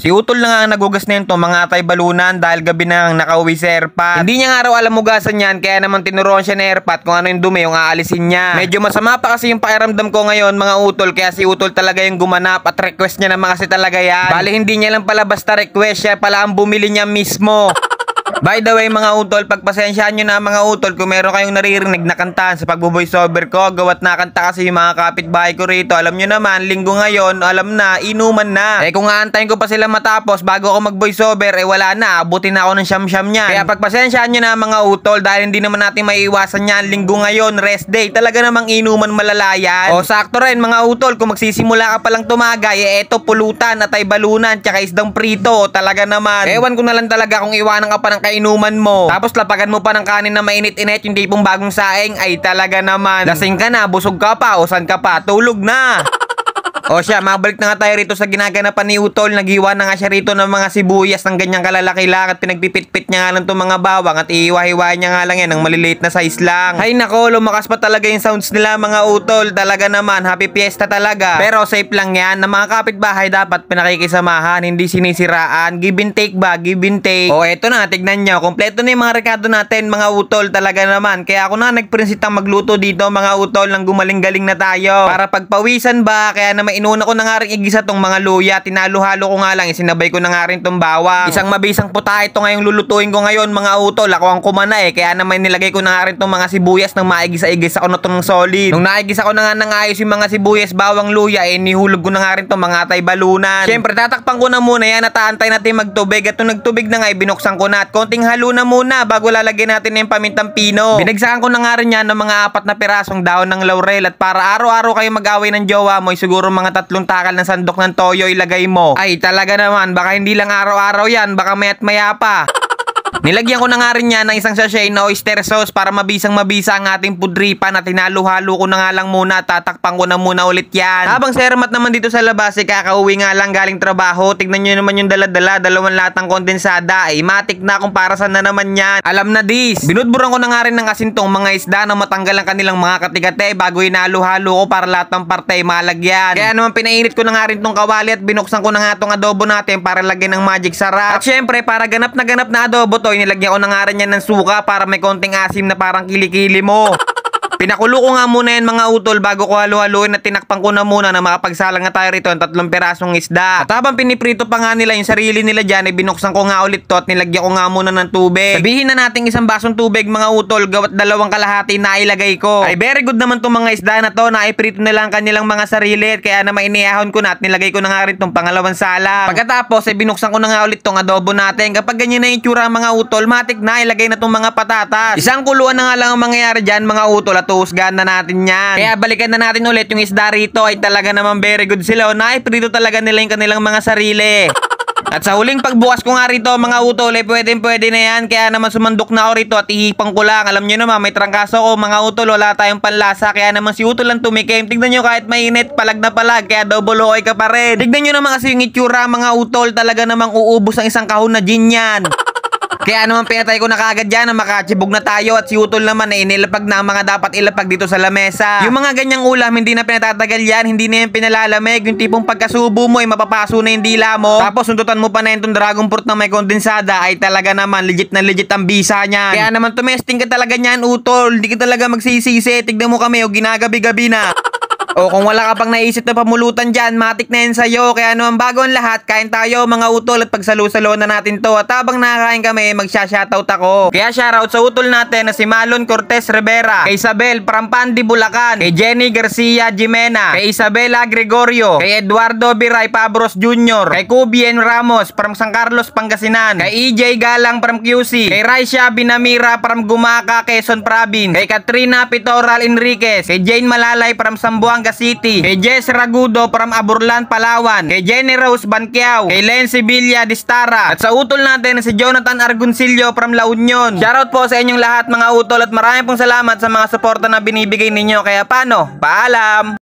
Si Utol na nga ang nagugas nito mga atay balunan dahil gabi na nakauwi si Erpat. Hindi niya nga raw alam hugasan yan kaya naman tinuruan siya ni Erpat kung ano yung dumi yung aalisin niya. Medyo masama pa kasi yung pakiramdam ko ngayon mga Utol kaya si Utol talaga yung gumanap at request niya naman kasi talaga yan. Bali hindi niya lang pala basta request, siya pala ang bumili niya mismo. By the way mga Utol, pagpasensyaan nyo na mga Utol kung meron kayong naririnig na kantahan sa pagbo-voiceover ko. Gawat nakanta kasi yung mga kapitbahay ko rito. Alam nyo naman, linggo ngayon, alam na, inuman na. Kung aantayin ko pa sila matapos bago ako mag-voiceover, wala na, abutin na ako ng siyam-siyam niyan. Kaya pagpasensyaan nyo na mga Utol dahil hindi naman natin maiiwasan yan. Linggo ngayon, rest day, talaga namang inuman malalayan. O sakto rin mga Utol, kung magsisimula ka palang tumagay, eto pulutan at ay balunan, tsaka isdang prito, talaga naman. Ewan ko na lang talaga kung iwanan ka pa ng kainuman mo. Tapos lapagan mo pa ng kanin na mainit-init, yung tipong bagong saing, ay talaga naman. Lasing ka na, busog ka pa, o saan ka pa, tulog na. O siya, mabalik na nga tayo rito sa ginaganapan ni Utol. Nagiwa na nga siya rito ng mga sibuyas ng ganyang kalalaki lang at pinagpipit-pit niya nga lang itong mga bawang at iiwa-hiwain niya nga lang yan ng maliliit na size lang. Ay nako, lumakas pa talaga yung sounds nila mga Utol. Talaga naman, happy fiesta talaga. Pero safe lang yan, na mga kapitbahay dapat pinakikisamahan, hindi sinisiraan. Give and take ba? Give and take. O eto na, tignan nyo, kompleto na yung mga rekado natin mga Utol. Talaga naman, kaya ako na nagprinsitang magluto dito mga Utol nang gumaling-galing na tayo. Para pagpawisan ba, kaya naman inuna ko na nga rin igisa tong mga luya. Tinalo-halo ko nga lang, isinabay ko na nga rin tong bawang. Isang mabisang puta ito ngayong lulutuin ko ngayon mga Utol. Ako ang kumana kaya naman nilagay ko na nga rin tong mga sibuyas nang maigisa-igisa ko na tong solid. Nung naigisa ko na nga nang ayos yung mga sibuyas, bawang, luya, nihulog ko na nga rin tong mga atay balunan. Siyempre tatakpan ko na muna yan at aantay natin magtubig. At nung nagtubig na nga binuksan ko na at konting halo na muna bago lalagyan natin yung pamintang pino. Binagsakan ko na nga rin yan ng mga 4 na pirasong dahon ng laurel at para araw-araw kayo mag-away ng jowa mo, siguro mga 3 takal ng sandok ng toyo ilagay mo. Ay talaga naman, baka hindi lang araw-araw yan, baka maya't maya pa. Nilagyan ko na nga rin yan ng isang sachet na oyster sauce para mabisang-mabisa ang ating pudripan at hinalo-halo ko na nga lang muna at tatakpan ko na muna ulit yan. Habang si Ermat naman dito sa labas kakauwi nga lang galing trabaho. Tignan nyo naman yung dala-dala, 2 latang kondensada. Ay matik na kung para saan na naman yan. Alam na dis. Binudburan ko na nga rin ng asin tong mga isda na matanggal ang kanilang mga katigate bago hinalo-halo ko para lahat ng parte malagyan. Kaya naman pinainit ko na nga rin tong kawali at binuksan ko na nga tong adobo natin para lagyan ng magic sarap. At syempre para ganap na adobo to, nilagyan ko na nga rin yan ng suka para may konting asim na parang kilikili mo. Pinakulo ko nga muna yan mga Utol bago ko halo-haloin at tinakpan ko na muna na makapagsalang nga tayo rito ng 3 pirasong isda. At habang piniprito pa nga nila yung sarili nila dyan, binuksan ko nga ulit to at nilagyan ko nga muna ng tubig. Sabihin na natin 1 basong tubig mga Utol, gawat 2 kalahati na ilagay ko. Ay very good naman tong mga isda na to, naiprito nila ang kanilang mga sarili kaya naman inihahon ko na at nilagay ko na nga rin tong pangalawang salang. Pagkatapos binuksan ko na nga ulit tong adobo natin. Kapag ganyan na yung tsura mga Utol, matik na ilagay na tong mga patatas. Isang kuluan na nga lang ang mangyayari dyan mga Utol at husgahan na natin yan. Kaya balikan na natin ulit yung isda rito. Ay talaga naman very good sila. Naiprito talaga nila yung kanilang mga sarili. At sa huling pagbukas ko nga rito mga Utol, pwede na yan. Kaya naman sumandok na ako rito at ihipang ko lang. Alam nyo naman may trangkaso ko mga Utol, wala tayong panlasa. Kaya naman si Utol lang tumikim. Tignan nyo kahit mainit, palag na palag, kaya double oy ka pa rin. Tignan nyo naman kasi yung itsura mga Utol, talaga namang uubos ang isang kahon na gin yan. Kaya naman pinatay ko na kagad dyan na makachibog na tayo at si Utol naman inilapag na ang mga dapat ilapag dito sa lamesa. Yung mga ganyang ulam hindi na pinatatagal yan, hindi na yan pinalalamig. Yung tipong pagkasubo mo mapapaso na yung dila mo. Tapos sundutan mo pa na yung dragon fruit na may kondensada ay talaga naman legit na legit ang bisa niyan. Kaya naman tumesting ka talaga niyan Utol, hindi ka talaga magsisisi. Tignan mo kami ginagabi-gabi na. O kung wala ka pang naisip na pamulutan dyan, matik na yan sa'yo. Kaya naman bago ang lahat, kain tayo mga Utol at pagsalo-salo na natin to. At habang nakakain kami, magsha-shoutout ako. Kaya shoutout sa Utol natin na si Malon Cortez Rivera, kay Isabel Prampandi Bulacan, kay Jenny Garcia Jimena, kay Isabela Gregorio, kay Eduardo Biray Pabros Jr., kay Cubien Ramos from San Carlos Pangasinan, kay EJ Galang from QC, kay Raisha Binamira from Gumaca, Quezon Province, kay Katrina Pitoral Enriquez, kay Jane Malalay from Sambuanga City, kay Jess Ragudo from Aburlan, Palawan, kay Jenny Rose Banquiao, kay Len Sevilla Distara, at sa Utol natin na si Jonathan Arguncillo from La Union. Shoutout po sa inyong lahat mga Utol at maraming pong salamat sa mga suporta na binibigay ninyo. Kaya paano? Paalam!